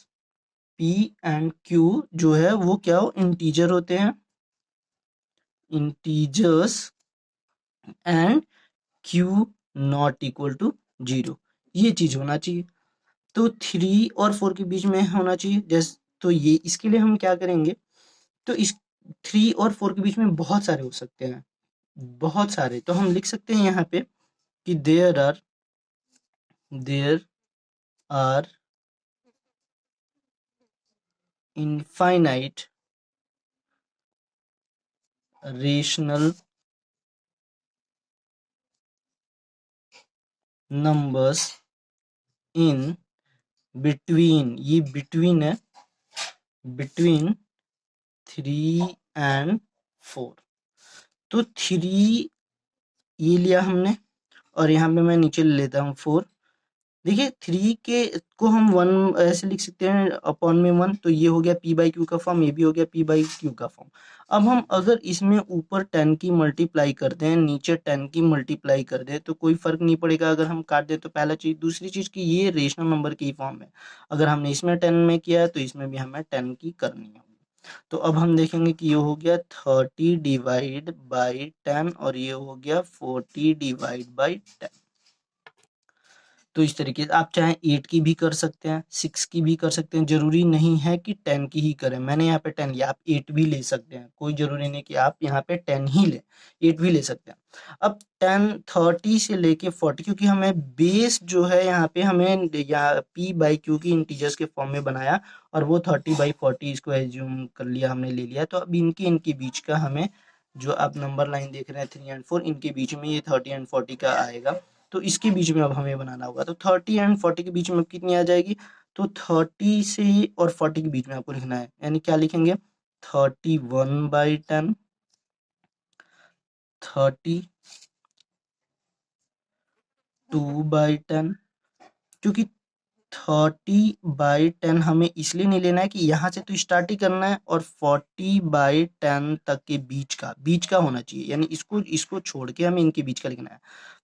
S1: P and Q जो है वो क्या हो, इंटीजर होते हैं, integers, and Q not equal to zero, ये चीज होना चाहिए। तो 3 और 4 के बीच में होना चाहिए। जैसे तो ये इसके लिए हम क्या करेंगे, तो इस 3 और 4 के बीच में बहुत सारे हो सकते हैं, बहुत सारे। तो हम लिख सकते हैं यहाँ पे कि there are infinite rational numbers in between, ये बिटवीन है, बिटवीन 3 and 4। तो 3 ये लिया हमने, और यहाँ पे मैं नीचे ले लेता हूँ 4। देखिए 3 के को हम 1 ऐसे लिख सकते हैं अपॉन में 1, तो ये हो गया p बाई क्यू का फॉर्म, ये भी हो गया p बाई क्यू का फॉर्म। अब हम अगर इसमें ऊपर 10 की मल्टीप्लाई कर दें, नीचे 10 की मल्टीप्लाई कर दें, तो कोई फर्क नहीं पड़ेगा अगर हम काट दें तो। पहला चीज, दूसरी चीज कि ये रेशनल नंबर की फॉर्म है, अगर हमने इसमें 10 में किया है तो इसमें भी हमें 10 की करनी होगी। तो अब हम देखेंगे कि ये हो गया 30 डिवाइड बाई 10 और ये हो गया 40 डिवाइड बाई 10। तो इस तरीके से आप चाहे 8 की भी कर सकते हैं, 6 की भी कर सकते हैं, जरूरी नहीं है कि 10 की ही करें। मैंने यहाँ पे 10 लिया, आप 8 भी ले सकते हैं, कोई जरूरी नहीं कि आप यहाँ पे 10 ही लें, 8 भी ले सकते हैं। अब 10 30 से लेके 40, क्योंकि हमें बेस जो है यहाँ पे हमें या p बाई क्यू की इंटीजर्स के फॉर्म में बनाया, और वो 30/40 इसको एज्यूम कर लिया, हमने ले लिया। तो अब इनके बीच का हमें, जो आप नंबर लाइन देख रहे हैं 3 and 4, इनके बीच में ये 30 and 40 का आएगा, तो इसके बीच में अब हमें बनाना होगा। तो 30 and 40 के बीच में अब कितनी आ जाएगी, तो 30 से और 40 के बीच में आपको लिखना है, यानी क्या लिखेंगे 31/10, 32/10। क्योंकि 30/10 हमें इसलिए नहीं लेना है कि यहाँ से तो स्टार्ट ही करना है, और 40/10 तक के बीच का होना चाहिए, यानी इसको इसको छोड़ के हमें इनके बीच का लिखना है।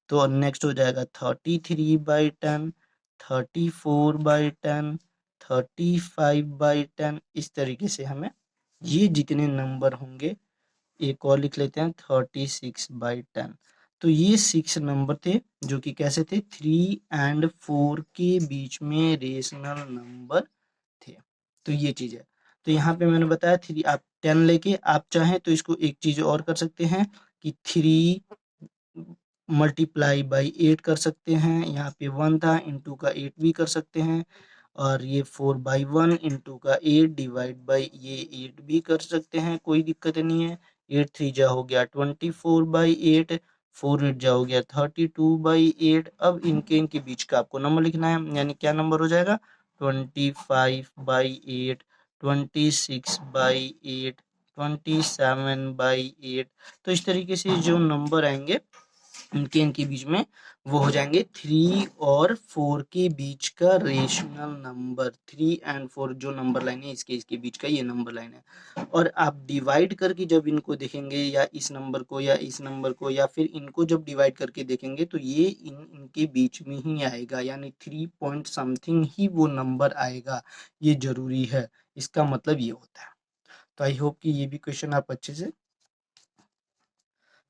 S1: तो नेक्स्ट हो जाएगा 33/10, 34/10, 35/10। इस तरीके से हमें ये जितने नंबर होंगे, एक और लिख लेते हैं 36/10। तो ये 6 नंबर थे जो कि कैसे थे, 3 and 4 के बीच में रेशनल नंबर थे। तो ये चीज है। तो यहाँ पे मैंने बताया 3, आप 10 लेके आप चाहें तो इसको एक चीज और कर सकते हैं कि 3 मल्टीप्लाई बाई 8 कर सकते हैं, यहाँ पे 1 था, इंटू का 8 भी कर सकते हैं, और ये 4/1 इंटू का 8 डिवाइड बाई ये 8 भी कर सकते हैं, कोई दिक्कत नहीं है। 8 3 जा हो गया 24/8, 4 8 जा हो गया 32/8। अब इनके बीच का आपको नंबर लिखना है, यानी क्या नंबर हो जाएगा 25/8, 26/8, 27/8। तो इस तरीके से जो नंबर आएंगे इनके बीच में वो हो जाएंगे 3 और 4 के बीच का रेशनल नंबर। 3 and 4 जो नंबर लाइन है इसके बीच का ये नंबर लाइन है। और आप डिवाइड करके जब इनको देखेंगे, या इस नंबर को या इस नंबर को, या फिर इनको जब डिवाइड करके देखेंगे, तो ये इनके बीच में ही आएगा, यानी 3 पॉइंट समथिंग ही वो नंबर आएगा। ये जरूरी है, इसका मतलब ये होता है। तो आई होप कि ये भी क्वेश्चन आप अच्छे से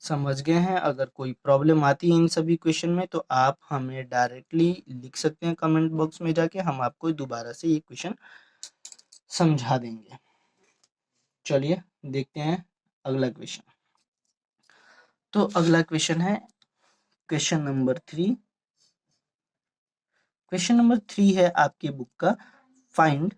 S1: समझ गए हैं। अगर कोई प्रॉब्लम आती है इन सभी क्वेश्चन में, तो आप हमें डायरेक्टली लिख सकते हैं कमेंट बॉक्स में जाके, हम आपको दोबारा से ये क्वेश्चन समझा देंगे। चलिए देखते हैं अगला क्वेश्चन। तो अगला क्वेश्चन है क्वेश्चन नंबर 3। क्वेश्चन नंबर 3 है आपके बुक का, find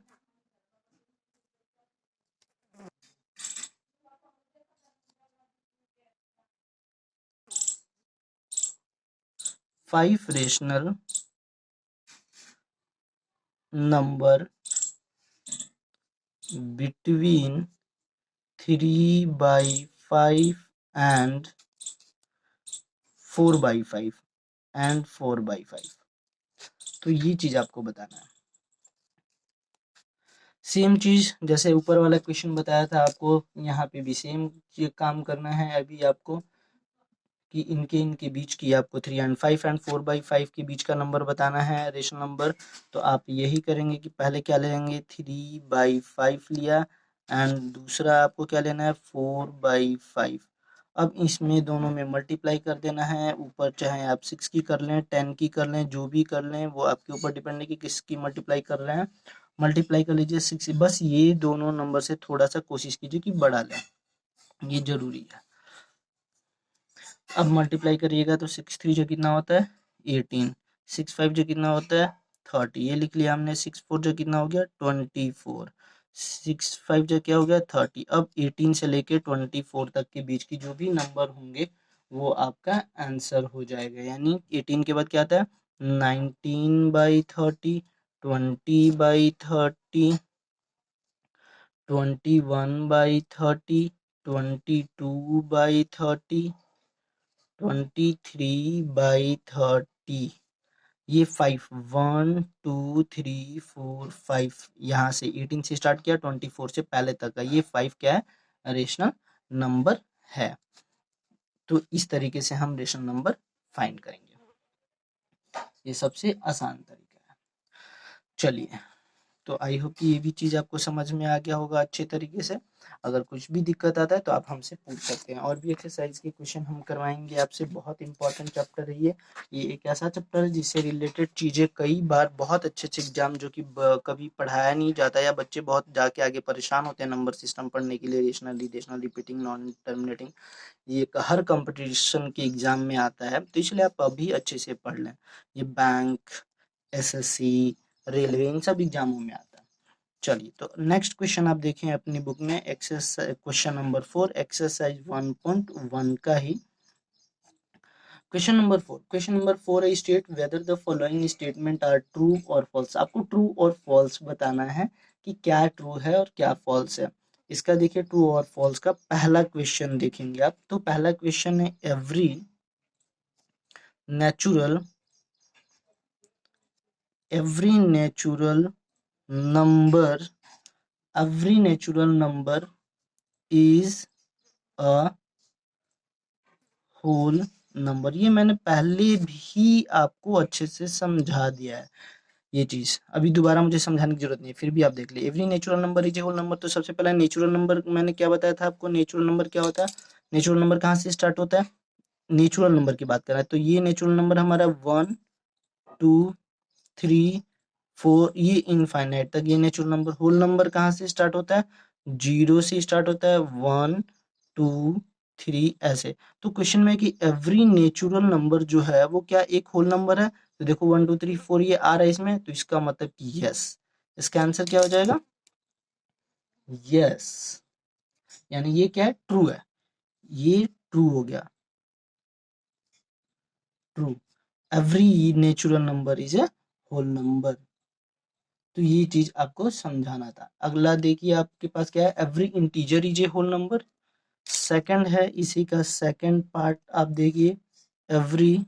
S1: 5 rational number between 3/5 and 4/5 तो ये चीज आपको बताना है। सेम चीज जैसे ऊपर वाला क्वेश्चन बताया था आपको, यहाँ पे भी सेम काम करना है अभी आपको, कि इनके बीच की आपको 3 and 5 and 4/5 के बीच का नंबर बताना है, रेशनल नंबर। तो आप यही करेंगे कि पहले क्या लेंगे, 3/5 लिया, एंड दूसरा आपको क्या लेना है 4/5। अब इसमें दोनों में मल्टीप्लाई कर देना है, ऊपर चाहे आप 6 की कर लें, 10 की कर लें, जो भी कर लें वो आपके ऊपर डिपेंड है कि किसकी मल्टीप्लाई कर रहे हैं। मल्टीप्लाई कर लीजिए 6, बस ये दोनों नंबर से थोड़ा सा कोशिश कीजिए कि बढ़ा लें, ये जरूरी है। अब मल्टीप्लाई करिएगा तो 6 3 जो कितना होता है 18, 6 5 जो कितना होता है 30, ये लिख लिया हमने। 6 4 जो कितना हो गया 24, 6 5 जो क्या हो गया 30। अब 18 से लेके 24 तक के बीच की जो भी नंबर होंगे वो आपका आंसर हो जाएगा। यानी 18 के बाद क्या आता है 19/30, 20/30, 21/30, 22/30, 23/30। ये 5 1 2 3 4 5 यहाँ से 18 से स्टार्ट किया 24 से पहले तक का ये 5 क्या है रेशनल नंबर है। तो इस तरीके से हम रेशनल नंबर फाइंड करेंगे। ये सबसे आसान तरीका है। चलिए, तो आई होप कि ये भी चीज़ आपको समझ में आ गया होगा अच्छे तरीके से। अगर कुछ भी दिक्कत आता है तो आप हमसे पूछ सकते हैं। और भी एक्सरसाइज के क्वेश्चन हम करवाएंगे आपसे। बहुत इंपॉर्टेंट चैप्टर है ये एक ऐसा चैप्टर है जिससे रिलेटेड चीज़ें कई बार बहुत अच्छे अच्छे एग्जाम जो कि कभी पढ़ाया नहीं जाता या बच्चे बहुत जाके आगे परेशान होते हैं नंबर सिस्टम पढ़ने के लिए, रेशनल रिपीटिंग, नॉन टर्मिनेटिंग, ये हर कंपटीशन के एग्जाम में आता है। तो इसलिए आप अभी अच्छे से पढ़ लें। ये बैंक, एसएससी, रेलवे, इन सब एग्जामों में आता है। चलिए, तो नेक्स्ट क्वेश्चन आप देखें अपनी बुक में एक्सरसाइज क्वेश्चन नंबर 4 एक्सरसाइज 1.1 का ही क्वेश्चन नंबर 4 है state whether the following statement are true और फॉल्स। आपको ट्रू और फॉल्स बताना है कि क्या ट्रू है और क्या फॉल्स है। इसका देखिए ट्रू और फॉल्स का पहला क्वेश्चन देखेंगे आप। तो पहला क्वेश्चन है every natural number every natural number is a whole number. ये मैंने पहले भी आपको अच्छे से समझा दिया है। ये चीज अभी दोबारा मुझे समझाने की जरूरत नहीं है, फिर भी आप देख लिए। Every natural number is a whole number. तो सबसे पहला नेचुरल नंबर मैंने क्या बताया था आपको, नेचुरल नंबर क्या होता है। नेचुरल नंबर कहाँ से स्टार्ट होता है, नेचुरल नंबर की बात कर रहा है। तो ये नेचुरल नंबर हमारा 1 2 3 4 ये इनफाइनाइट तक ये नेचुरल नंबर। होल नंबर कहाँ से स्टार्ट होता है, 0 से स्टार्ट होता है, 1 2 3 ऐसे। तो क्वेश्चन में कि एवरी नेचुरल नंबर जो है वो क्या एक होल नंबर है। तो देखो 1 2 3 4 ये आ रहा है इसमें, तो इसका मतलब कि यस, इसका आंसर क्या हो जाएगा, यस। यानी ये क्या है, ट्रू है। ये ट्रू हो गया, true. Every natural number is a whole number. तो ये चीज आपको समझाना था। अगला देखिए आपके पास क्या है, every integer is a whole number. Second है इसी का सेकंड पार्ट आप देखिए, every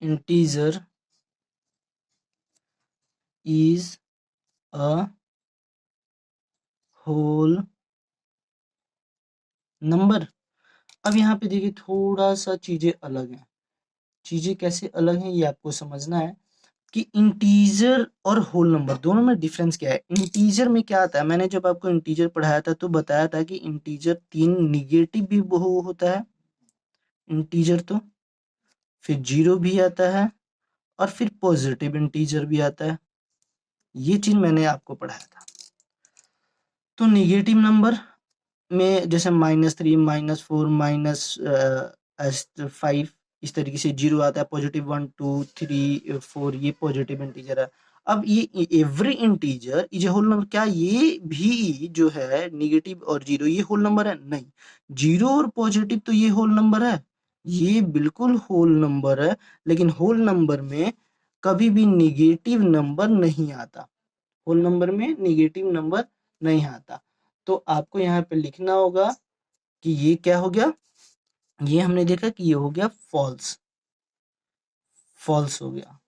S1: integer is a whole number. अब यहाँ पे देखिए थोड़ा सा चीजें अलग हैं। चीजें कैसे अलग हैं ये आपको समझना है कि इंटीजर और होल नंबर दोनों में डिफरेंस क्या है। इंटीजर में क्या आता है, मैंने जब आपको इंटीजर पढ़ाया था तो बताया था कि इंटीजर 3 निगेटिव भी होता है इंटीजर, तो फिर 0 भी आता है और फिर पॉजिटिव इंटीजर भी आता है। ये चीज मैंने आपको पढ़ाया था। तो निगेटिव नंबर में जैसे -3 -4 -5 इस तरीके से 0 आता है। पॉजिटिव 1 2 3 4 ये पॉजिटिव इंटीजर है। अब ये every integer is a whole number, क्या ये भी जो है निगेटिव और 0 ये होल नंबर है, नहीं। 0 और पॉजिटिव तो ये होल नंबर है, ये बिल्कुल होल नंबर है। लेकिन होल नंबर में कभी भी निगेटिव नंबर नहीं आता, होल नंबर में निगेटिव नंबर नहीं आता। तो आपको यहाँ पे लिखना होगा कि ये क्या हो गया, ये हमने देखा कि ये हो गया फॉल्स, फॉल्स हो गया,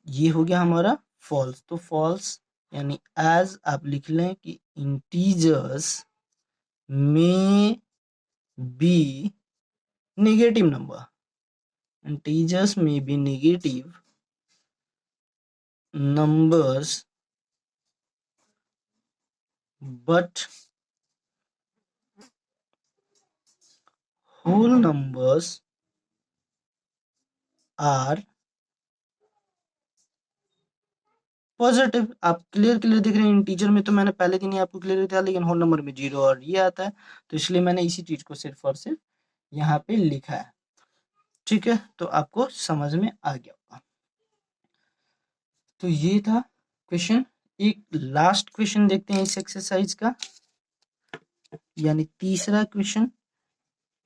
S1: ये हो गया हमारा फॉल्स। तो फॉल्स यानी एज आप लिख लें कि इंटीजर्स में बी नेगेटिव नंबर, इंटीजर्स में be negative numbers but whole numbers are positive. आप क्लियर दिख रहे हैं। इंटीजर में तो मैंने पहले दिन ही आपको क्लियर दिया, लेकिन होल नंबर में 0 और ये आता है, तो इसलिए मैंने इसी चीज को सिर्फ और सिर्फ यहाँ पे लिखा है। ठीक है, तो आपको समझ में आ गया होगा। तो ये था क्वेश्चन एक लास्ट क्वेश्चन देखते हैं इस एक्सरसाइज का, यानी तीसरा क्वेश्चन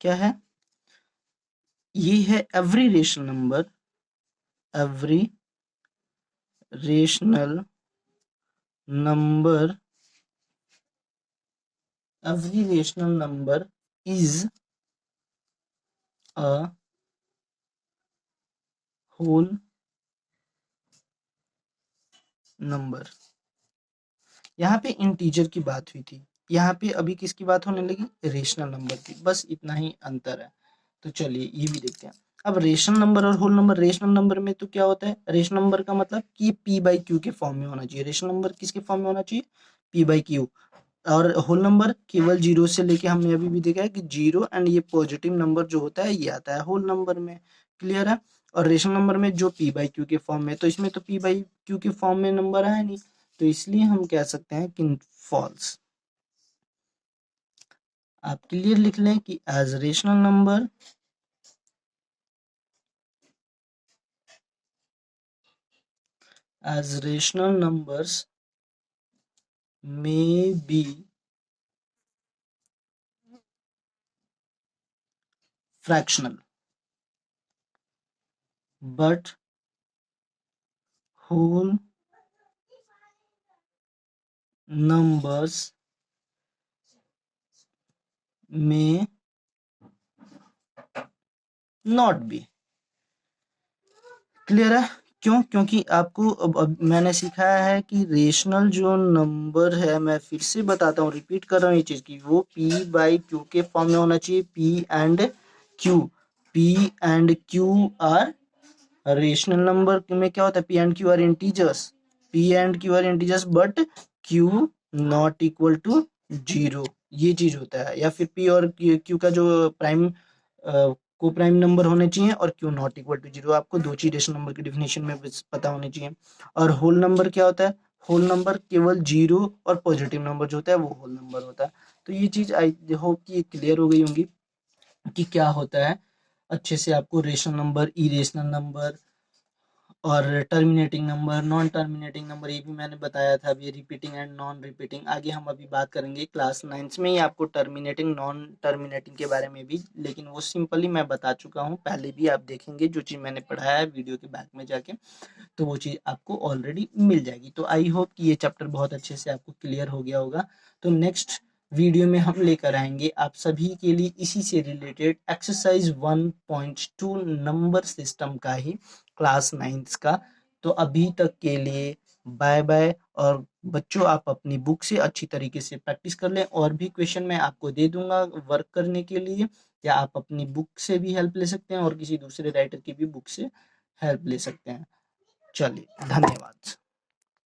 S1: क्या है, ये है every rational number, every rational number, every rational number is a whole number। यहाँ पे इंटीजर की बात हुई थी, यहाँ पे अभी किसकी बात होने लगी, रेशनल नंबर की, बस इतना ही अंतर है। तो चलिए ये भी देखते हैं। अब रेशनल नंबर और होल नंबर, रेशनल नंबर में तो क्या होता है, रेशनल नंबर का मतलब कि पी बाई क्यू के फॉर्म में होना चाहिए, रेशनल नंबर किसके फॉर्म में होना चाहिए, पी बाई क्यू। और होल नंबर केवल जीरो से लेके हमने अभी भी देखा है कि जीरो एंड ये पॉजिटिव नंबर जो होता है ये आता है होल नंबर में, क्लियर है। और रेशनल नंबर में जो पी बाई क्यू के फॉर्म में, तो इसमें तो पी बाई क्यू के फॉर्म में नंबर है नहीं, तो इसलिए हम कह सकते हैं कि फॉल्स। आप क्लियर लिख लें कि as rational number, as rational numbers may be fractional but whole numbers may not be। Clear है, क्यों, क्योंकि आपको अब मैंने सिखाया है कि रेशनल जो नंबर है, मैं फिर से बताता हूँ, रिपीट कर रहा हूँ ये चीज की, वो पी बाई क्यू के फॉर्म में होना चाहिए, P and Q, P and Q are rational number में क्या होता है, P and Q are integers, P and Q are integers but Q not equal to zero, ये चीज होता है। या फिर पी और क्यू का जो प्राइम को प्राइम नंबर होने चाहिए और Q not equal to zero, आपको दो चीज रेशनल नंबर की डिफिनेशन में पता होनी चाहिए। और होल नंबर क्या होता है, होल नंबर केवल जीरो और पॉजिटिव नंबर जो होता है वो होल नंबर होता है। तो ये चीज आई होप कि क्लियर हो गई होंगी कि क्या होता है, अच्छे से आपको रेशनल नंबर, इरेशनल नंबर और terminating number, non terminating number, ये भी मैंने बताया था अभी, रिपीटिंग एंड नॉन रिपीटिंग। आगे हम अभी बात करेंगे क्लास 9 में ही आपको टर्मिनेटिंग नॉन टर्मिनेटिंग के बारे में भी, लेकिन वो सिंपली मैं बता चुका हूँ पहले भी, आप देखेंगे जो चीज़ मैंने पढ़ाया है वीडियो के बैक में जाके, तो वो चीज़ आपको ऑलरेडी मिल जाएगी। तो आई होप कि ये चैप्टर बहुत अच्छे से आपको क्लियर हो गया होगा। तो नेक्स्ट वीडियो में हम लेकर आएंगे आप सभी के लिए इसी से रिलेटेड एक्सरसाइज 1.2 नंबर सिस्टम का ही, क्लास 9 का। तो अभी तक के लिए बाय बाय। और बच्चों आप अपनी बुक से अच्छी तरीके से प्रैक्टिस कर लें, और भी क्वेश्चन मैं आपको दे दूंगा वर्क करने के लिए, या आप अपनी बुक से भी हेल्प ले सकते हैं और किसी दूसरे राइटर की भी बुक से हेल्प ले सकते हैं। चलिए, धन्यवाद।